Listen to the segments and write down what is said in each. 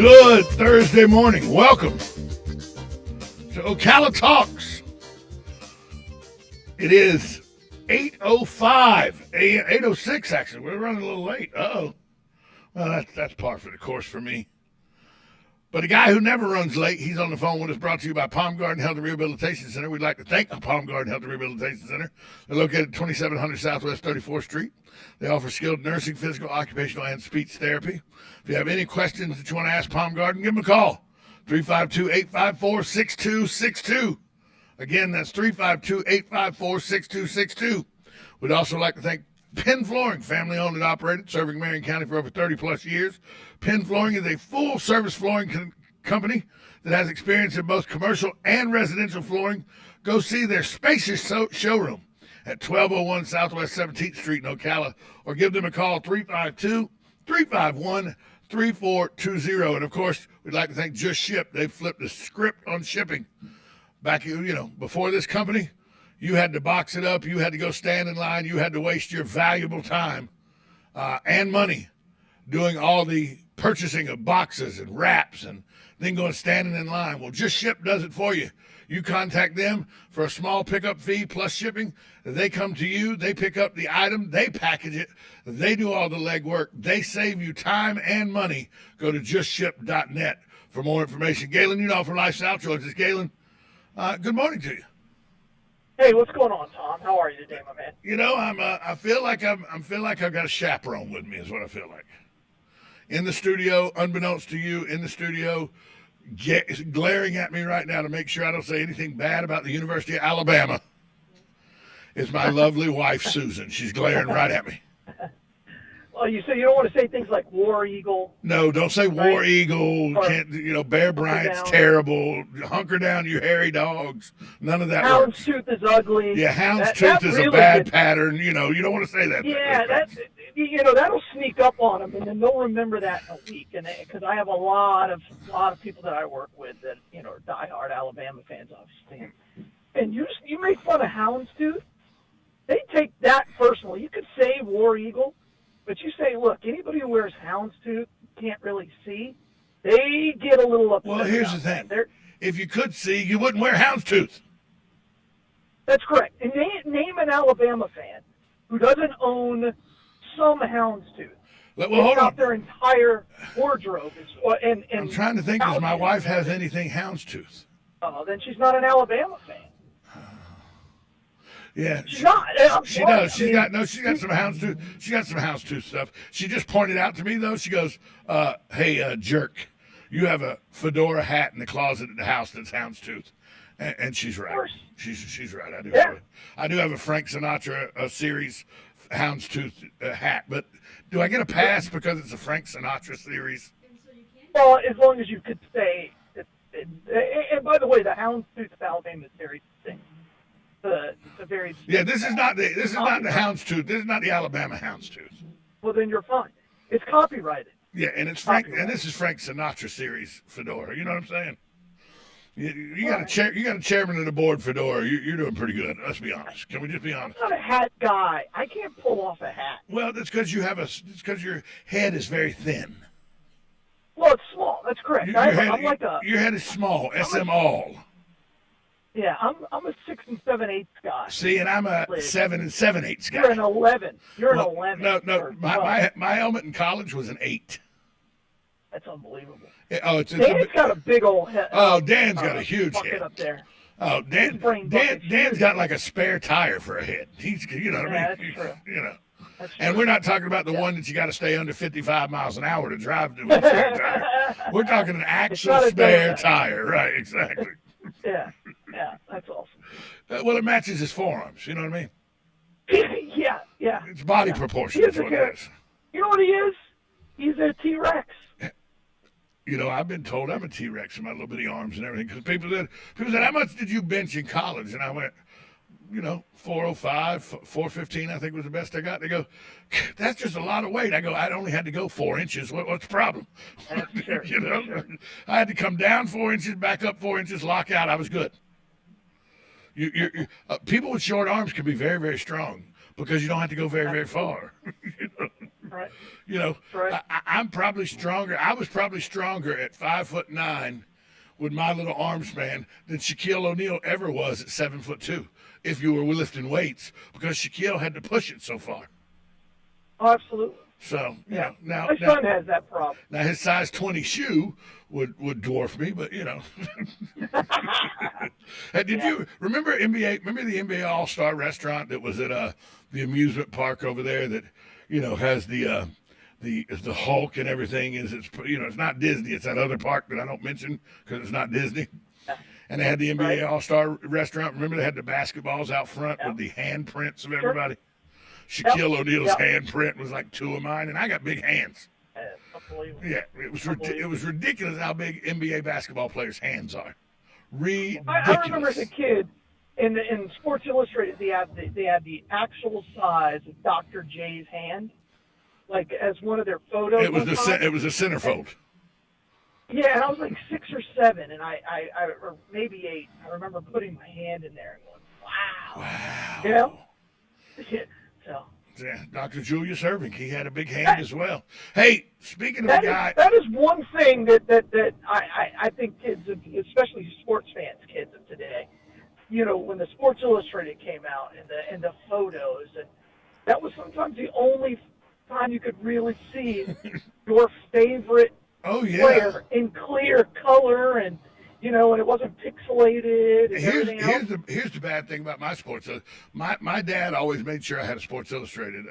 Good Thursday morning. Welcome to Ocala Talks. It is 8:05 a.m., 8:06 actually. We're running a little late. Uh-oh. Well, that's par for the course for me. But a guy who never runs late, he's on the phone with us, brought to you by Palm Garden Health and Rehabilitation Center. We'd like to thank the Palm Garden Health and Rehabilitation Center. They're located at 2700 Southwest 34th Street. They offer skilled nursing, physical, occupational, and speech therapy. If you have any questions that you want to ask Palm Garden, give them a call. 352-854-6262. Again, that's 352-854-6262. We'd also like to thank Penn Flooring, family owned and operated, serving Marion County for over 30 plus years. Penn Flooring is a full service flooring company that has experience in both commercial and residential flooring. Go see their spacious showroom at 1201 Southwest 17th Street in Ocala, or give them a call, 352-351-3420. And of course, we'd like to thank Just Ship. They flipped the script on shipping. Back, before this company, you had to box it up. You had to go stand in line. You had to waste your valuable time and money doing all the purchasing of boxes and wraps and then going standing in line. Well, Just Ship does it for you. You contact them for a small pickup fee plus shipping. They come to you. They pick up the item. They package it. They do all the legwork. They save you time and money. Go to justship.net for more information. Galen, from Lifestyle Choices. Galen, good morning to you. Hey, what's going on, Tom? How are you today, my man? I feel like I've got a chaperone with me, is what I feel like. In the studio, unbeknownst to you, glaring at me right now to make sure I don't say anything bad about the University of Alabama is my lovely wife, Susan. She's glaring right at me. Well, you say you don't want to say things like War Eagle. No, don't say right? War Eagle. Or can't Bear Bryant's terrible. Hunker down, you hairy dogs. None of that works. Houndstooth is ugly. Yeah, Houndstooth is really a bad pattern. You don't want to say that. Yeah, that'll sneak up on them, and then they'll remember that in a week. And because I have a lot of people that I work with that are diehard Alabama fans, obviously. And you make fun of Houndstooth, they take that personally. You could say War Eagle. But you say, look, anybody who wears Houndstooth can't really see. They get a little upset. Well, here's the thing. If you could see, you wouldn't wear Houndstooth. That's correct. And name an Alabama fan who doesn't own some Houndstooth. Well, hold on. Their entire wardrobe. I'm trying to think, does my wife have anything Houndstooth? Oh, then she's not an Alabama fan. Yeah, she's not. She does. She's got some Houndstooth. She got some Houndstooth stuff. She just pointed out to me though. She goes, "Hey, jerk, you have a fedora hat in the closet at the house that's Houndstooth," and she's right. She's right. I do have a Frank Sinatra series Houndstooth hat, but do I get a pass because it's a Frank Sinatra series? Well, as long as you could say. And by the way, the Houndstooth Alabama series thing. This is not the Houndstooth. This is not the Alabama Houndstooth. Well, then you're fine. It's copyrighted. Yeah, and it's Frank, and this is Frank Sinatra series fedora. You know what I'm saying? You got a chairman of the board fedora. You're doing pretty good. Let's be honest. Can we just be honest? I'm not a hat guy. I can't pull off a hat. Well, that's because your head is very thin. Well, it's small. That's correct. Your head is small. SM all. Yeah, I'm a 6 7/8 guy. See, and I'm a 7 7/8 guy. You're an 11. You're an 11. No. My helmet in college was an 8. That's unbelievable. Dan's got a big old head. Oh, Dan's got a huge head up there. Oh, Dan's got like a spare tire for a head. He's, what I mean? That's true. That's and we're not talking about the one that you got to stay under 55 miles an hour to drive to a spare tire. We're talking an actual spare tire, right? Exactly. Yeah, that's awesome. Well, it matches his forearms. You know what I mean? Yeah. It's body proportion. That's what it is. You know what he is? He's a T-Rex. I've been told I'm a T-Rex in my little bitty arms and everything. Because people said, how much did you bench in college? And I went, 405, 415, I think was the best I got. They go, that's just a lot of weight. I go, I only had to go 4 inches. What's the problem? Sure. I had to come down 4 inches, back up 4 inches, lock out. I was good. People with short arms can be very, very strong because you don't have to go very, very far. Right. Right. I'm probably stronger. I was probably stronger at 5'9" with my little arm span than Shaquille O'Neal ever was at 7'2" if you were lifting weights, because Shaquille had to push it so far. Oh, absolutely. So, Yeah. now My son has that problem. now his size 20 shoe would dwarf me, but Hey, did you remember NBA? Remember the NBA All-Star restaurant that was at the amusement park over there that has the Hulk and everything? It's not Disney. It's that other park that I don't mention because it's not Disney. And they had the NBA All-Star restaurant. Remember they had the basketballs out front with the handprints of everybody. Shaquille O'Neal's handprint was like two of mine, and I got big hands. Unbelievable. Yeah, it was ridiculous how big NBA basketball players' hands are. Ridiculous. I remember as a kid in Sports Illustrated, they had the actual size of Dr. J's hand, like as one of their photos. It was it was a centerfold. Yeah, and I was like 6 or 7, and I or maybe 8. I remember putting my hand in there and going, "Wow!" Yeah. So. Yeah, Dr. Julius Erving, he had a big hand as well. Hey, speaking of a guy, that is one thing that I think kids, especially sports fans, kids of today, when the Sports Illustrated came out and the photos, and that was sometimes the only time you could really see your favorite player in clear color and it wasn't pixelated and everything else. Here's the bad thing about my sports. My dad always made sure I had a Sports Illustrated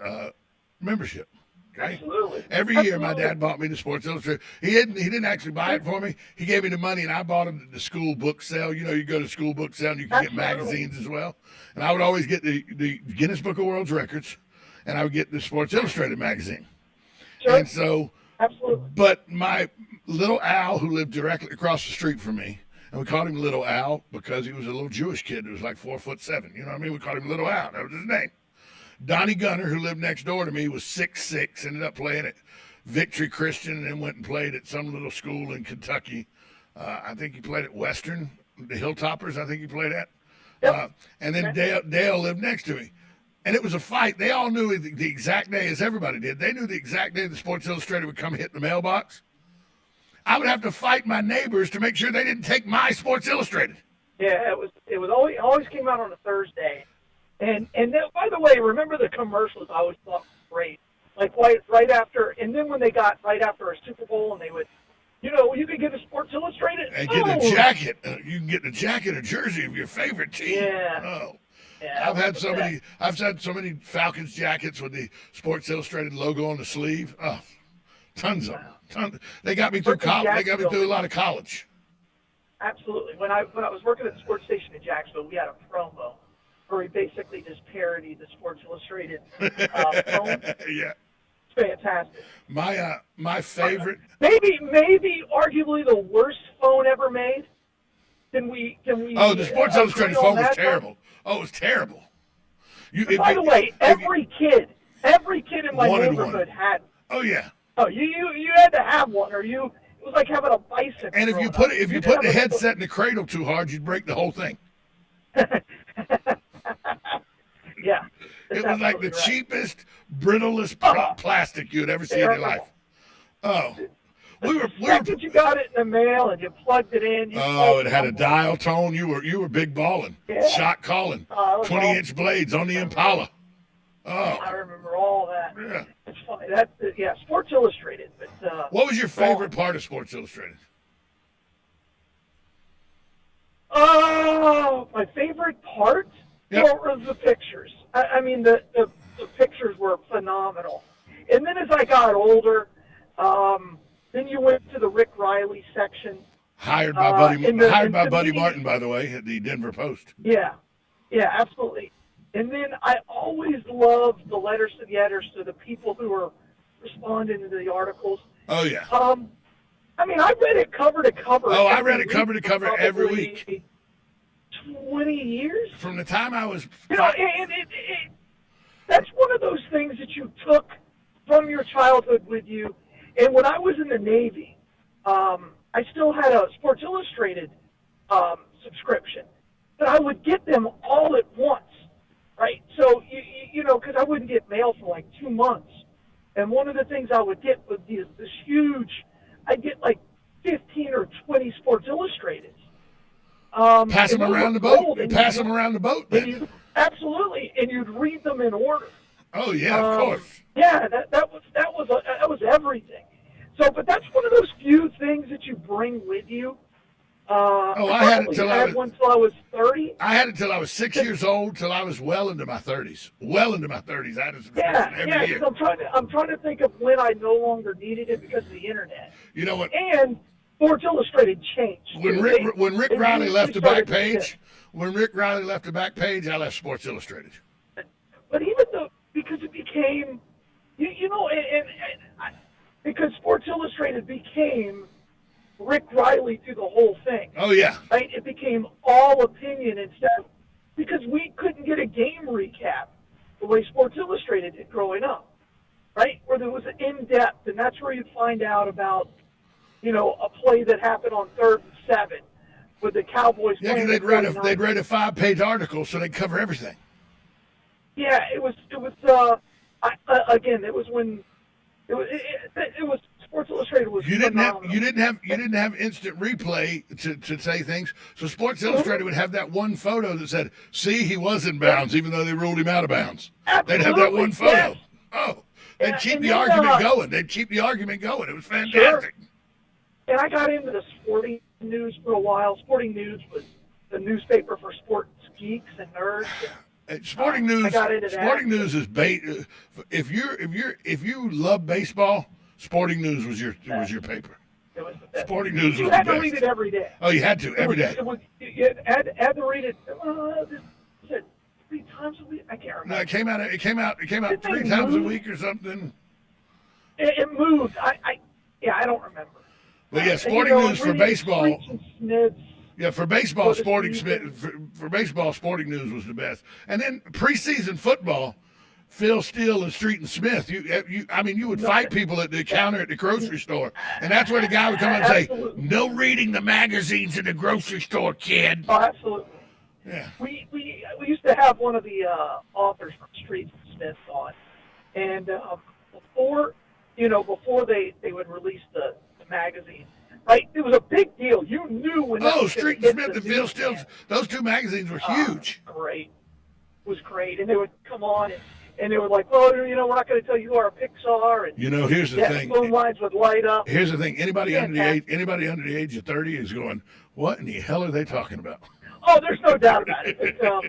membership. Okay? Absolutely. Every year, my dad bought me the Sports Illustrated. He didn't actually buy it for me. He gave me the money, and I bought it at the school book sale. You go to school book sale, and you can get magazines as well. And I would always get the Guinness Book of World Records, and I would get the Sports Illustrated magazine. Sure. And so, absolutely. But my little Al, who lived directly across the street from me, and we called him Little Al because he was a little Jewish kid who was like 4'7". You know what I mean? We called him Little Al. That was his name. Donnie Gunner, who lived next door to me, was 6'6", ended up playing at Victory Christian, and then went and played at some little school in Kentucky. I think he played at Western, the Hilltoppers, I think he played at. Yep. And then Dale lived next to me. And it was a fight. They all knew the exact day, as everybody did. They knew the exact day the Sports Illustrated would come hit the mailbox. I would have to fight my neighbors to make sure they didn't take my Sports Illustrated. Yeah, it was always came out on a Thursday. And then, by the way, remember the commercials I always thought were great. Like right after, and then when they got right after a Super Bowl and they would, you could get a Sports Illustrated. And get a jacket. You can get a jacket or jersey of your favorite team. Yeah. Oh. Yeah, I've had so many Falcons jackets with the Sports Illustrated logo on the sleeve. Oh, tons of them. They got me through college. They got me through a lot of college. Absolutely. When I was working at the sports station in Jacksonville, we had a promo where we basically just parodied the Sports Illustrated phone. Yeah. It's fantastic. My favorite. Maybe arguably the worst phone ever made. Can we? Oh, the Sports Illustrated phone was terrible. Oh, it was terrible. By the way, every kid in my neighborhood had. Oh yeah. Oh, you had to have one, or it was like having a bicycle. And if you put the headset in the cradle too hard, you'd break the whole thing. Yeah. It was like the cheapest, brittlest plastic you'd ever see in your life. Oh. The second you got it in the mail and you plugged it in. It had a dial tone. You were big balling. Yeah. Shot calling. 20-inch blades on the Impala. Oh. I remember all that. Yeah. It's funny. Sports Illustrated. But what was your favorite part of Sports Illustrated? Oh, my favorite part? Yep. Well, was the pictures. I mean, the pictures were phenomenal. And then as I got older, then you went to the Rick Riley section. Hired by Buddy Martin, by the way, at the Denver Post. Yeah, absolutely. And then I always loved the letters to the editors, to the people who were responding to the articles. Oh, yeah. I mean, I read it cover to cover. Oh, I read it cover to cover every week. 20 years? From the time I was... That's one of those things that you took from your childhood with you. And when I was in the Navy, I still had a Sports Illustrated subscription, but I would get them all at once, right? So, because I wouldn't get mail for like 2 months. And one of the things I would get would be this huge, I'd get like 15 or 20 Sports Illustrated. Pass them around the boat. Pass them around the boat. Then. Absolutely, and you'd read them in order. Oh yeah, of course. Yeah, that was everything. So, but that's one of those few things that you bring with you. I had it till I was 30. I had it till I was 6 years old, till I was well into my 30s. Well into my 30s, I had a subscription every year. I'm trying to think of when I no longer needed it because of the internet. You know what? And Sports Illustrated changed. When Rick Riley left the back page, I left Sports Illustrated. But even though, because it became, because Sports Illustrated became Rick Riley through the whole thing. Oh yeah. Right? It became all opinion instead, because we couldn't get a game recap the way Sports Illustrated did growing up, right? Where there was an in-depth, and that's where you'd find out about, a play that happened on 3rd and 7 with the Cowboys. Yeah, because they'd write a 5-page article, so they'd cover everything. Yeah, it was Sports Illustrated was. You didn't have instant replay to say things. So Sports Illustrated would have that one photo that said, "See, he was in bounds, even though they ruled him out of bounds." Absolutely. They'd have that one photo. Yes. Oh, they'd keep the argument going. They'd keep the argument going. It was fantastic. Sure. And I got into the sporting news for a while. Sporting News was the newspaper for sports geeks and nerds. Sporting News. I got into that. Sporting News is if you love baseball, Sporting News was your paper. It was the best. Sporting News was the best. You had to read it every day. Oh, you had to every day. You had to read it. Was it 3 times a week? I can't remember. No, it came out 3 times a week or something. It moved. I don't remember. But yeah, Sporting News for baseball. Yeah, for baseball, Sporting News was the best. And then preseason football, Phil Steele and Street and Smith. You would fight people at the counter at the grocery store, and that's where the guy would come and say, "No reading the magazines in the grocery store, kid." Oh, absolutely. Yeah. We used to have one of the authors from Street and Smith on, and before they would release the magazine. Right, it was a big deal. You knew when. Street and Smith and Phil Steele, those 2 magazines were huge. Great, it was great, and they would come on and they were like, "Well, we're not going to tell you who our picks are." And here's the thing. Phone lines would light up. Here's the thing. Anybody under the age of 30 is going, "What in the hell are they talking about?" Oh, there's no doubt about it. But,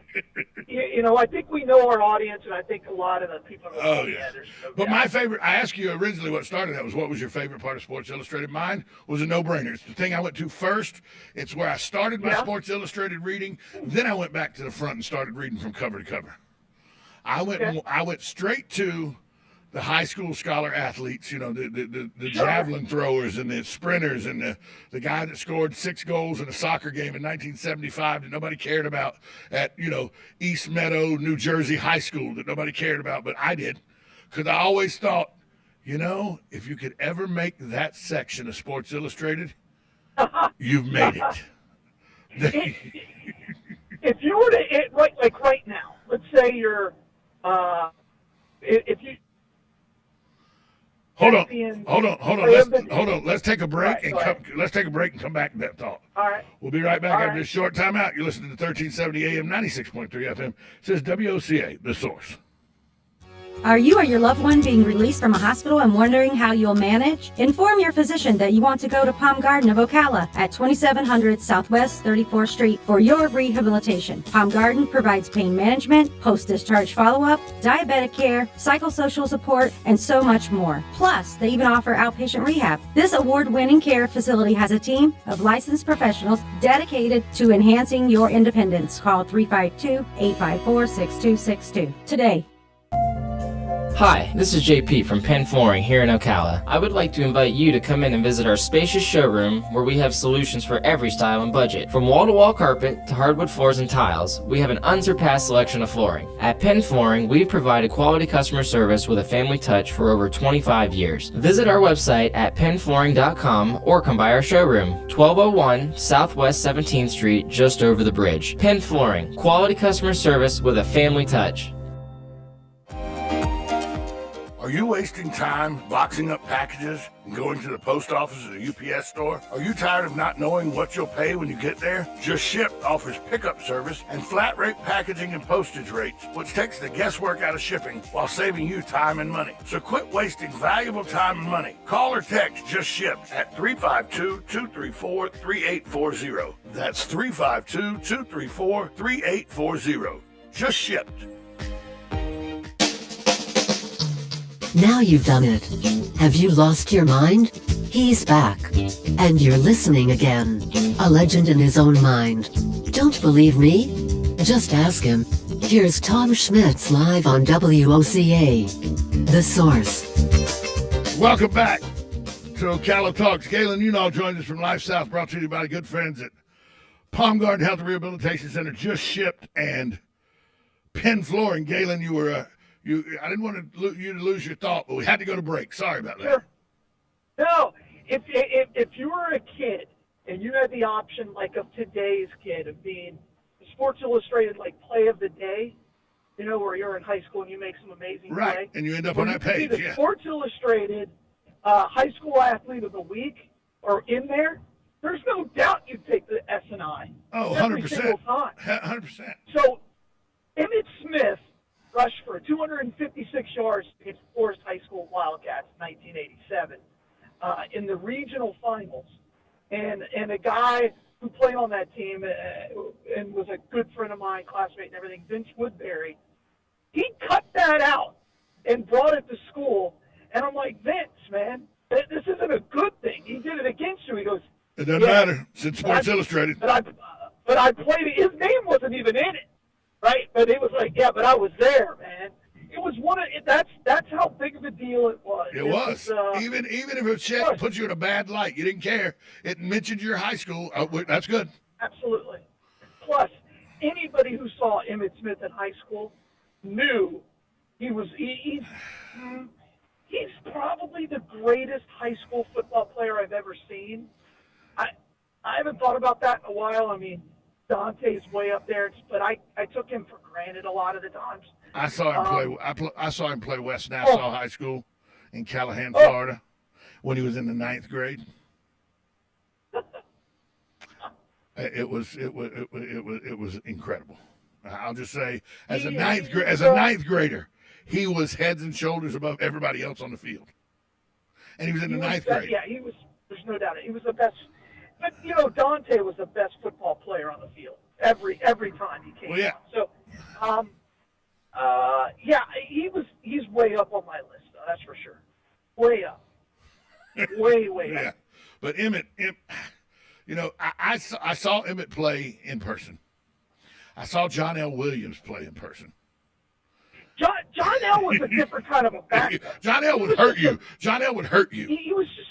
I think we know our audience, and I think a lot of the people are oh, yeah. But my favorite, I asked you originally what started that was, what was your favorite part of Sports Illustrated? Mine was a no-brainer. It's the thing I went to first. It's where I started my Sports Illustrated reading. Then I went back to the front and started reading from cover to cover. I went straight to the high school scholar athletes, the javelin throwers and the sprinters and the guy that scored 6 goals in a soccer game in 1975 that nobody cared about at, East Meadow, New Jersey high school that nobody cared about, but I did. Because I always thought, if you could ever make that section of Sports Illustrated, you've made it. If you were to, right now, let's say you're, if you, Hold on. Let's take a break let's take a break and come back to that thought. All right. We'll be right back after this short time out. You're listening to 1370 AM, 96.3 FM. It says WOCA, the source. Are you or your loved one being released from a hospital and wondering how you'll manage? Inform your physician that you want to go to Palm Garden of Ocala at 2700 Southwest 34th Street for your rehabilitation. Palm Garden provides pain management, post-discharge follow-up, diabetic care, psychosocial support, and so much more. Plus, they even offer outpatient rehab. This award-winning care facility has a team of licensed professionals dedicated to enhancing your independence. Call 352-854-6262 today. Hi, this is JP from Penn Flooring here in Ocala. I would like to invite you to come in and visit our spacious showroom where we have solutions for every style and budget. From wall-to-wall carpet to hardwood floors and tiles, we have an unsurpassed selection of flooring. At Penn Flooring, we've provided quality customer service with a family touch for over 25 years. Visit our website at pennflooring.com or come by our showroom, 1201 Southwest 17th Street, just over the bridge. Penn Flooring, quality customer service with a family touch. Are you wasting time boxing up packages and going to the post office or the UPS store? Are you tired of not knowing what you'll pay when you get there? Just Ship offers pickup service and flat rate packaging and postage rates, which takes the guesswork out of shipping while saving you time and money. So quit wasting valuable time and money. Call or text Just Ship at 352-234-3840. That's 352-234-3840. Just Shipped. Now you've done it. Have you lost your mind? He's back. And you're listening again. A legend in his own mind. Don't believe me? Just ask him. Here's Tom Schmitz live on WOCA. The Source. Welcome back to Ocala Talks. Galen Unall joins us from Life South, brought to you by the good friends at Palm Garden Health and Rehabilitation Center, Just Shipped, and Penn Flooring. Galen, you were... I didn't want you to lose your thought, but we had to go to break. Sorry about that. Sure. No, if you were a kid and you had the option, like of today's kid, of being Sports Illustrated, like play of the day, you know, where you're in high school and you make some amazing play. And you end up on that page, the yeah. Sports Illustrated high school athlete of the week or in there, there's no doubt you'd take the S&I. Oh, every 100%. single time. 100%. So, Emmett Smith rushed for 256 yards against Forest High School Wildcats in 1987 in the regional finals. And a guy who played on that team and was a good friend of mine, classmate and everything, Vince Woodbury, he cut that out and brought it to school. And I'm like, Vince, man, this isn't a good thing. He did it against you. He goes, it doesn't matter. It's in Sports Illustrated. But I played it. His name wasn't even in it. Right, but it was like, yeah, but I was there, man. It was that's how big of a deal it was. It was. Even if it put you in a bad light, you didn't care. It mentioned your high school. That's good. Absolutely. Plus, anybody who saw Emmett Smith in high school knew he's probably the greatest high school football player I've ever seen. I haven't thought about that in a while. I mean, Dante's way up there, but I took him for granted a lot of the times. I saw him play. I saw him play West Nassau High School in Callahan, Florida, when he was in the 9th grade. It was incredible. I'll just say, as a ninth grader, he was heads and shoulders above everybody else on the field, and he was in the 9th grade. Yeah, he was. There's no doubt. He was the best. But, you know, Dante was the best football player on the field every time he came out. So, he's way up on my list, that's for sure. Way up. way yeah. up. But Emmett, you know, I saw Emmett play in person. I saw John L. Williams play in person. John L. was a different kind of a backup. John L. would hurt you. John L. would hurt you. He was just...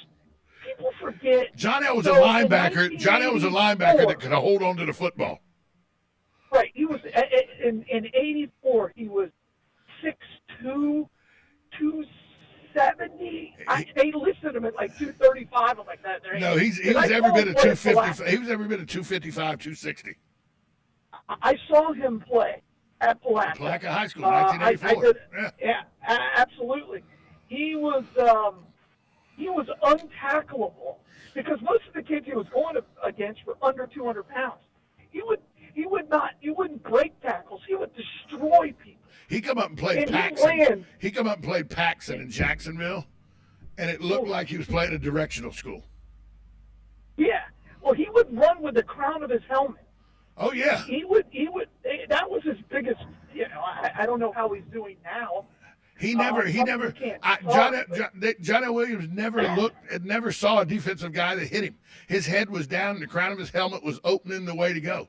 People forget. John L. was a linebacker. John L. was a linebacker that could hold on to the football. Right. He was in '84. He was 6'2", 270. They listed him at like 235. I'm like that. No, he was every bit of 250. He was every bit of 255, 260. I saw him play at Palaca. Palaca High School, 1984. Yeah, absolutely. He was untackleable because most of the kids he was going against were under 200 pounds. You wouldn't break tackles. He would destroy people. He come up and played Paxson. He come up and played Paxson in Jacksonville, and it looked like he was playing a directional school. Yeah. Well, he would run with the crown of his helmet. Oh yeah. He would. That was his biggest. You know, I don't know how he's doing now. John L. Williams never saw a defensive guy that hit him. His head was down and the crown of his helmet was opening the way to go.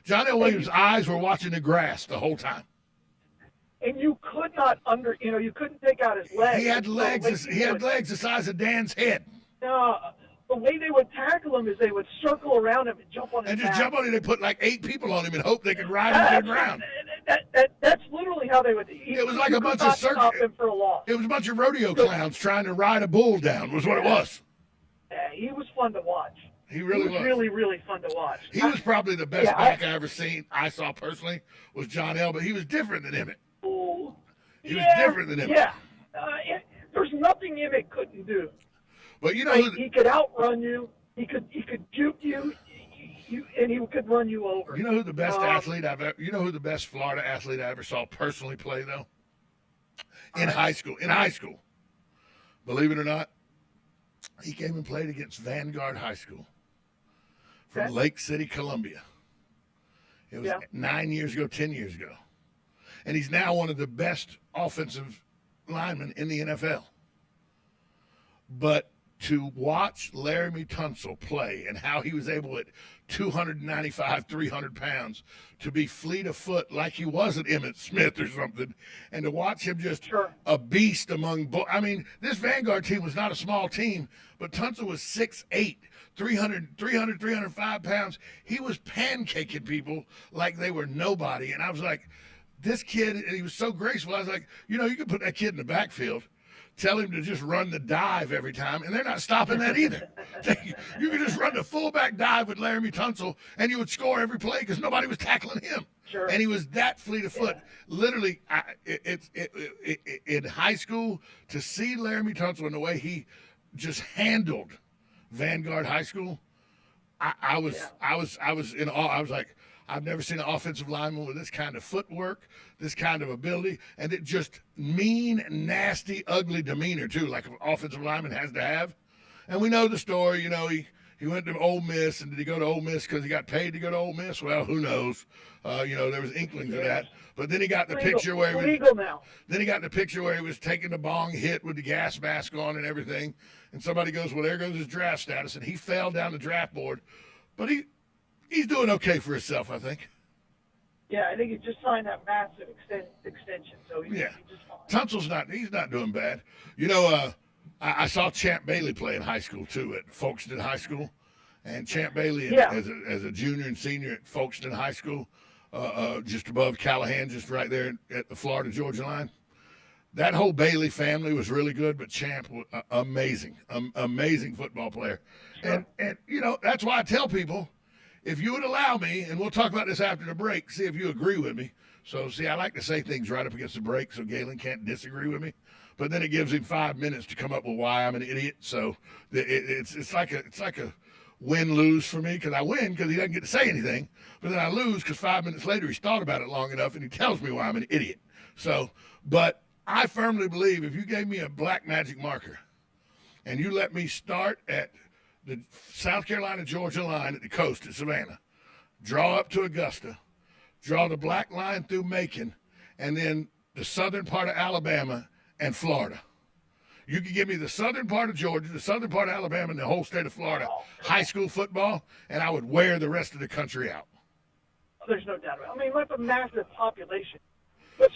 John L. Williams' eyes were watching the grass the whole time. And you could not you couldn't take out his legs. He had legs the size of Dan's head. No, the way they would tackle him is they would circle around him and jump on his back. And just jump on him. They put like 8 people on him and hope they could ride him to the ground. That's literally how they would. It was like a bunch of him for a loss. It was a bunch of rodeo clowns trying to ride a bull down. Was what it was. Yeah, he was fun to watch. He really was. Really, really fun to watch. He was probably the best back I ever seen. I saw personally was John L. But he was different than Emmett. Ooh, He was different than Emmett. Yeah, There's nothing Emmett couldn't do. But you know, Like, he could outrun you. He could juke you, and he could run you over. you know who the best athlete you know who the best Florida athlete I ever saw personally play though? In high school. Believe it or not, he came and played against Vanguard High School from Lake City, Columbia. It was 9 years ago, 10 years ago. And he's now one of the best offensive linemen in the NFL. But to watch Laramie Tunsil play and how he was able at 295, 300 pounds to be fleet of foot like he wasn't Emmett Smith or something, and to watch him just a beast among I mean, this Vanguard team was not a small team, but Tunsil was 6'8", 305 pounds. He was pancaking people like they were nobody. And I was like, this kid, and he was so graceful. I was like, you know, you could put that kid in the backfield, tell him to just run the dive every time, and they're not stopping that either. You could just run the fullback dive with Laramie Tunsil, and you would score every play because nobody was tackling him. Sure. And he was that fleet of foot. Literally, in high school, to see Laramie Tunsil and the way he just handled Vanguard High School, I was in awe. I was like, I've never seen an offensive lineman with this kind of footwork, this kind of ability, and it just mean, nasty, ugly demeanor too, like an offensive lineman has to have. And we know the story. You know, he went to Ole Miss, and did he go to Ole Miss because he got paid to go to Ole Miss? Well, who knows? You know, there was inklings of that. But then he got the picture where he was legal now. Then he got the picture where he was taking the bong hit with the gas mask on and everything. And somebody goes, well, there goes his draft status, and he fell down the draft board. But he's doing okay for himself, I think. Yeah, I think he just signed that massive extension, so he's just fine. Tunsil's he's not doing bad. You know, I saw Champ Bailey play in high school too at Folkestone High School, and Champ Bailey as a junior and senior at Folkestone High School, just above Callahan, just right there at the Florida-Georgia line. That whole Bailey family was really good, but Champ was amazing football player. Sure. And you know, that's why I tell people, if you would allow me, and we'll talk about this after the break, see if you agree with me. So, see, I like to say things right up against the break so Galen can't disagree with me. But then it gives him 5 minutes to come up with why I'm an idiot. So it's like a win-lose for me, because I win because he doesn't get to say anything. But then I lose because 5 minutes later he's thought about it long enough and he tells me why I'm an idiot. So, but I firmly believe if you gave me a black magic marker and you let me start at the South Carolina-Georgia line at the coast at Savannah, draw up to Augusta, draw the black line through Macon, and then the southern part of Alabama and Florida. You could give me the southern part of Georgia, the southern part of Alabama, and the whole state of Florida, high school football, and I would wear the rest of the country out. There's no doubt about it. I mean, that's a massive population. But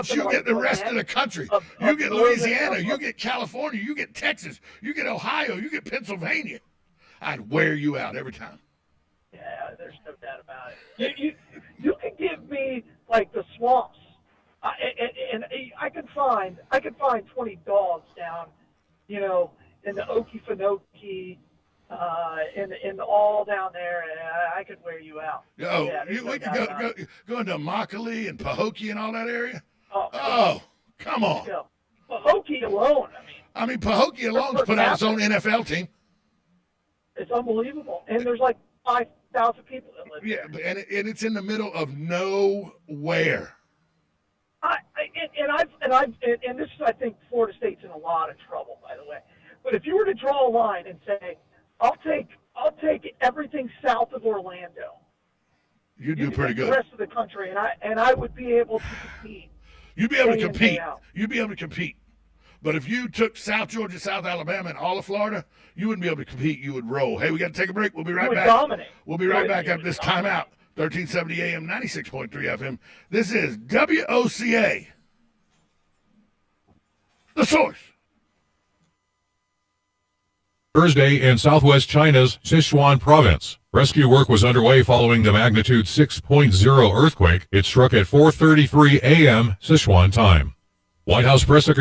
you get the rest of the country. You get Louisiana, you get California, you get Texas, you get Ohio, you get Pennsylvania. I'd wear you out every time. Yeah, there's no doubt about it. You can give me like the swamps, and I could find 20 dogs down, you know, in the Okefenokee, in all down there, and I could wear you out. We could go into Immokalee and Pahokee and all that area. Oh, come on. Pahokee alone, I mean, Pahokee alone's put out its own NFL team. It's unbelievable, and there's like 5,000 people that live there. Yeah, and it's in the middle of nowhere. And this is, I think, Florida State's in a lot of trouble, by the way. But if you were to draw a line and say, I'll take everything south of Orlando. You do pretty good. The rest of the country, and I would be able to compete. You'd be able to compete. You'd be able to compete. But if you took South Georgia, South Alabama, and all of Florida, you wouldn't be able to compete. You would roll. Hey, we got to take a break. We'll be right back. Dominate. We'll be right back after this timeout. 1370 AM, 96.3 FM. This is WOCA, The Source. Thursday in southwest China's Sichuan province. Rescue work was underway following the magnitude 6.0 earthquake. It struck at 4:33 a.m. Sichuan time. White House Press Secretary